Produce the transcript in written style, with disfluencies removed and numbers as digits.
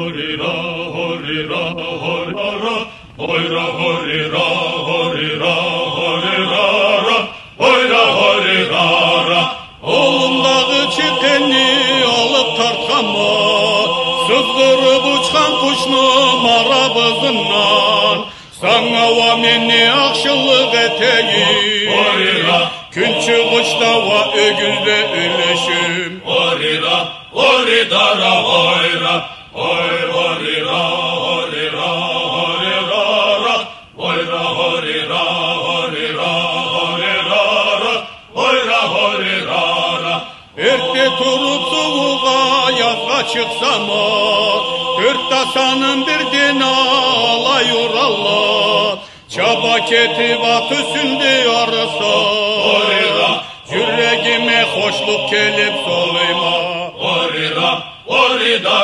horira, horira, horira, hoyra, horira, horira, horira, hoyra, horira. Oğlumdağı çiteni alıp tartkama, sızdırıp uçkan kuşnum arabızından. Sana va meni akşıllık eteyim, horira. Gün çıkışta va ögülde ölüşüm, horira, horidara, hoyra, hoy, horira, horira, horira, hoyra, horira, horira, horira, hoyra, horira. Erkte turup soğuğa yazga çıksam o, dört tasanın birden alayur Allah. Çaba ketip at üstünde arısa, yüreğime hoşluk gelip soluyma, horira, horida.